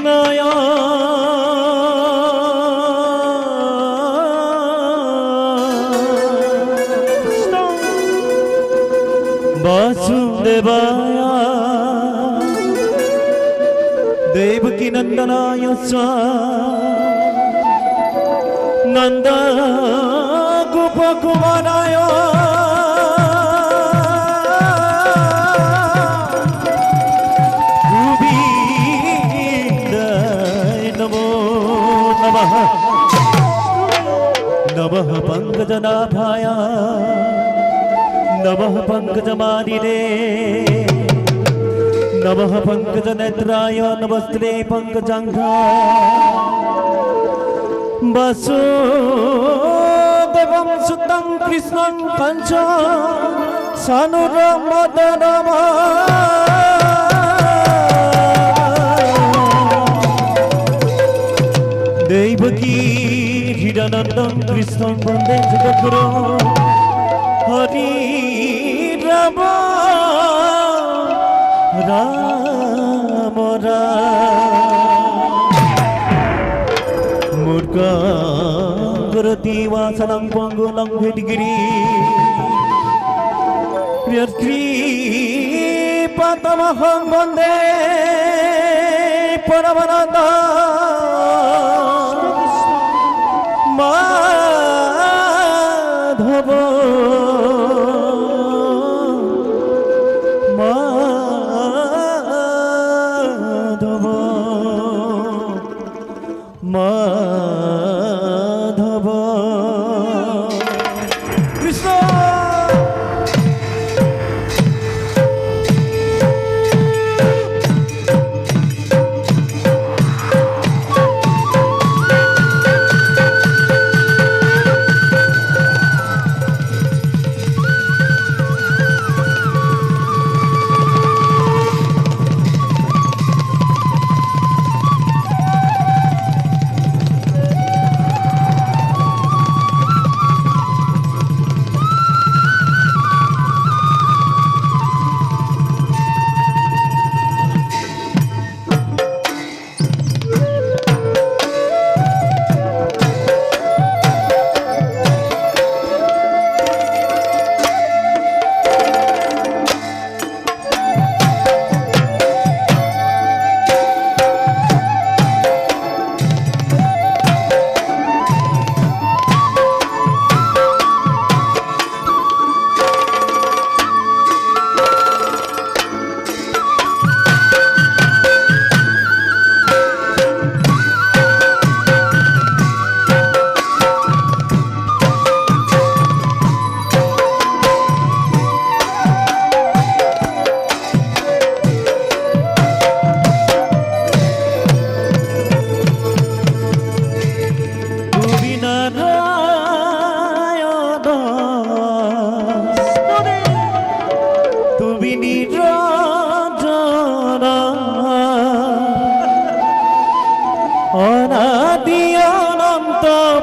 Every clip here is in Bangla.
কৃষ্ণয় বাসুদেবায় দেবকী নন্দনায় নন্দ গোপকুমারায় গোবিন্দায় নমো নমঃ নমঃ পঙ্কজনাভায় নমঃ পঙ্কজমালিনে নমঃ পঙ্কজনেত্রায় নমস্তে পঙ্কজাঙ্ঘ্রায় বাসুদেবং সুতং কৃষ্ণং কঞ্চ সানুরমদনম দেবকী হৃদনন্দং কৃষ্ণং বন্দে জগদ্গুরু হরি রাম রাম মূর্খরতি বাসনং পঙ্গুলং হিটগিরি কৃপাতমহং বন্দে পরমানন্দ মাধব মাধব কৃষ্ণ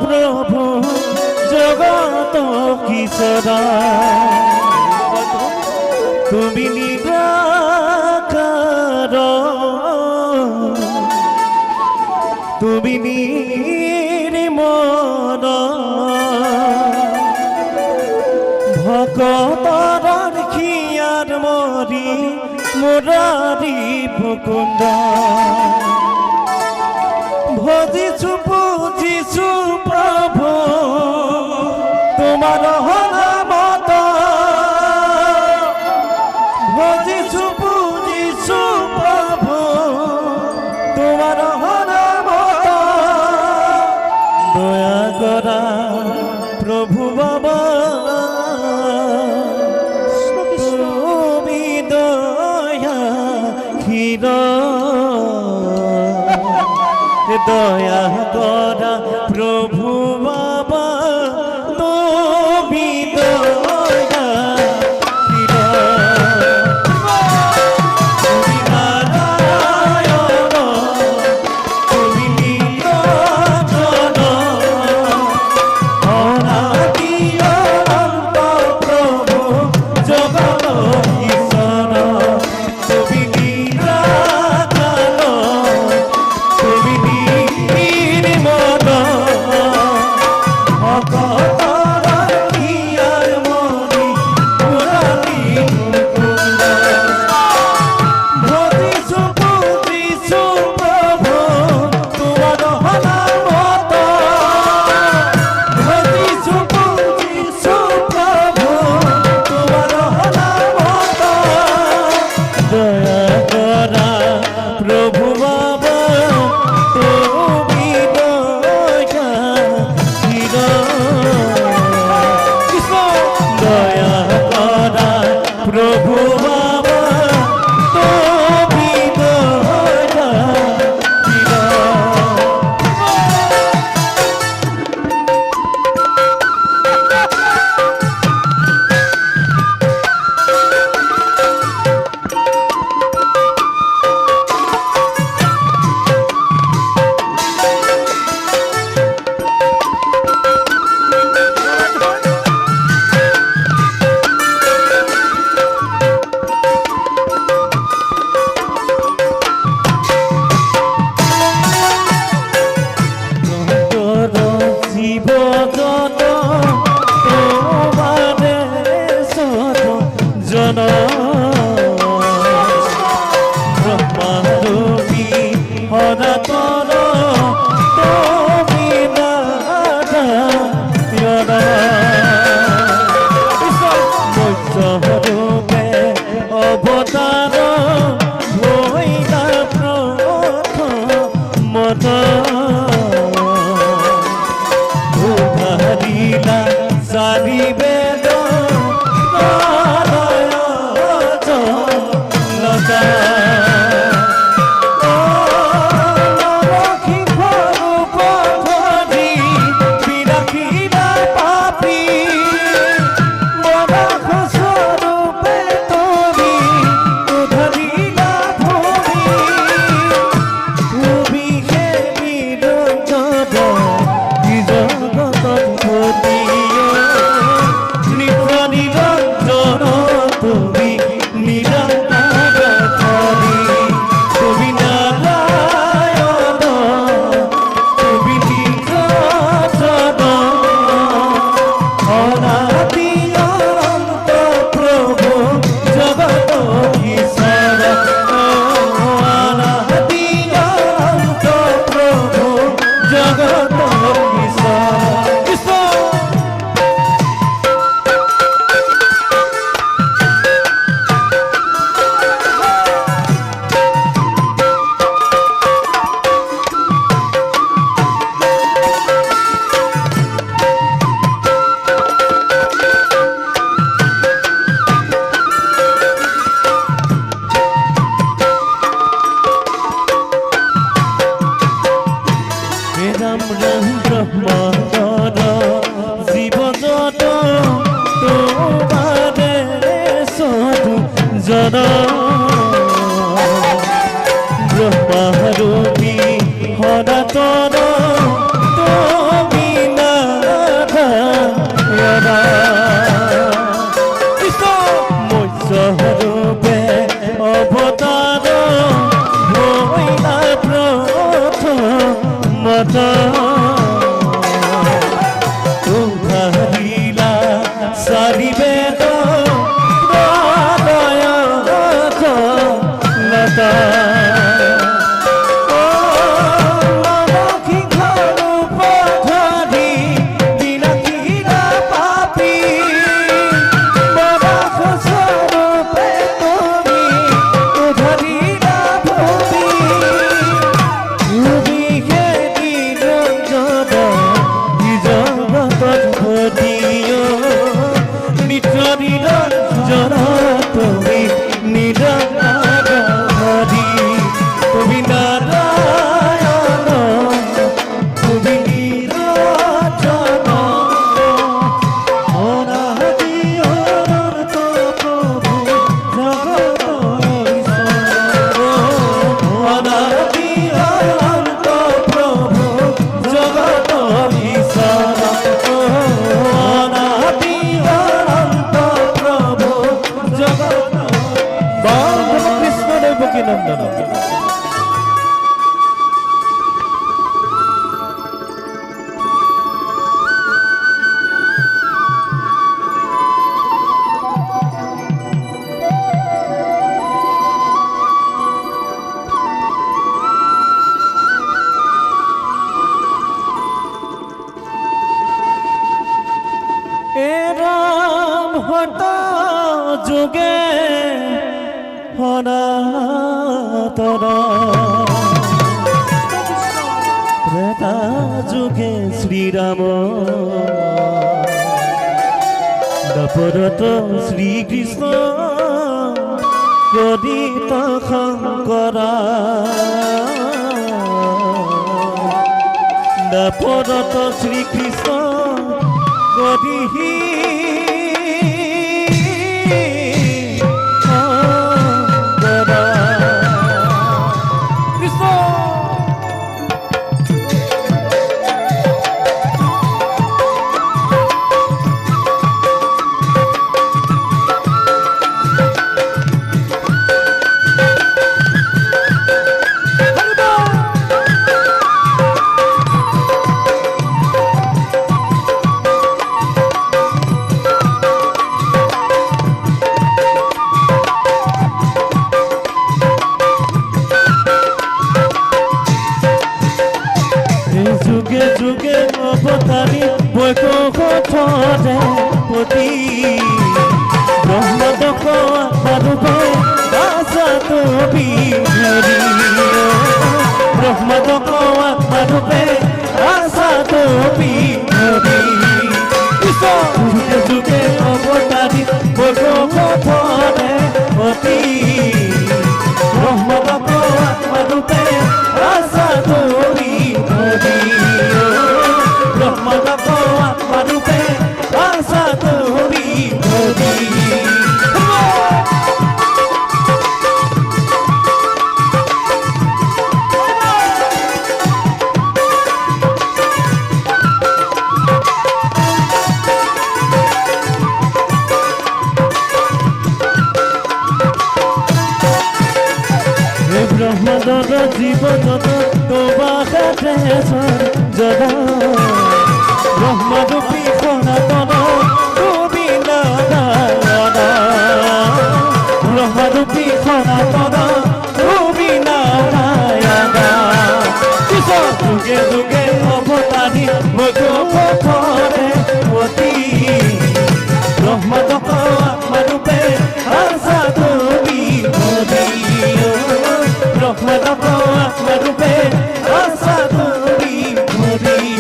প্রভু জগত কিশোরা তুমি নিরাকার তুমি নির্মল ভকতর খিয়ার মরি মুরারি মুকুন্দ ভজিছু পুজিছু প্রভু তোমার নামত ভজিছু পুজিছু প্রভু তোমার নামত দয়া করা প্রভু বাবা তুমি দয়া ক্ষীর দয়া করা প্রভু বাবা তুমি দয়া সনাতন তুমি নারায়ণ মৎস্যরূপে অবতার হইলা প্রথমত উদ্ধারিলা চারি বেদ লতা রাম রাম ব্রহ্মানন্দ জীবজত তোমারে সদু জন ব্রহ্মারূপী সনাতন তুমি নারায়ণ মৎস্যরূপে অবতার হইলা প্রথমত উদ্ধারিলা চারি বেদ লতা নন্দন এরাম হতা যোগে সনাতন ত্রেতা যুগে শ্রীরাম দ্বাপরত শ্রীকৃষ্ণ প্রদীত শঙ্করা দ্বাপরত শ্রীকৃষ্ণ প্রদীহি অৱতাৰী বৈকুণ্ঠতে পতি ব্ৰহ্মাণ্ডক আত্মাৰূপে আছা তুমি হৰি ব্ৰহ্মাণ্ডক আত্মাৰূপে আছা তুমি হৰি যুগে যুগে অৱতাৰী বৈকুণ্ঠতে পতি ব্ৰহ্মাণ্ডক আত্মাৰূপে আছা তুমি হৰি ব্ৰহ্মাণ্ডক আত্মাৰূপে আছা তুমি হৰি ব্রহ্মাণ্ডৰ জীৱ জগত তোবাতে জগা ব্ৰহ্মৰূপী সনাতন তুমি নাৰায়ণ ব্ৰহ্মৰূপী সনাতন তুমি নাৰায়ণ যুগে যুগে অৱতাৰী বৈকুণ্ঠতে পতি ব্ৰহ্মাণ্ডক আত্মাৰূপে আছা তুমি হৰি ব্ৰহ্মাণ্ডক আত্মাৰূপে আছা তুমি হৰি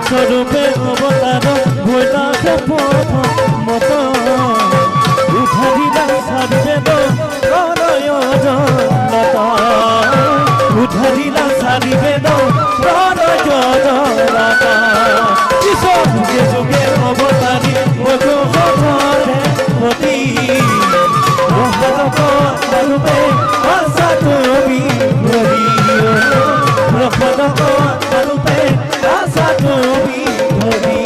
স্বরূপে অবতার ভৈরাকে পথ মত উঠারিলা সারিবেদ প্রণয় জনতা উঠারিলা সারিবেদ প্রণয় জনতা যুগে যুগে অবতারী বৈকুণ্ঠতে পতি ব্রহ্মাণ্ডক আত্মারূপে আছা তুমি হৰি ব্রহ্মাণ্ডক আত্মারূপে আছা তুমি হৰি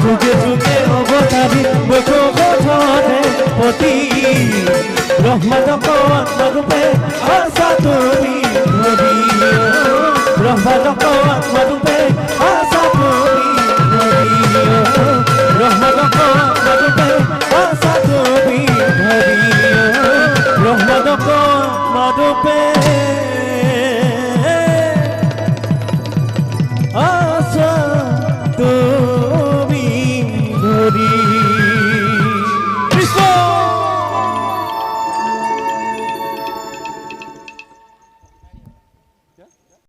যুগে যুগে অবতারী বৈকুণ্ঠতে পতি ব্রহ্মাণ্ডক আত্মারূপে আছা তুমি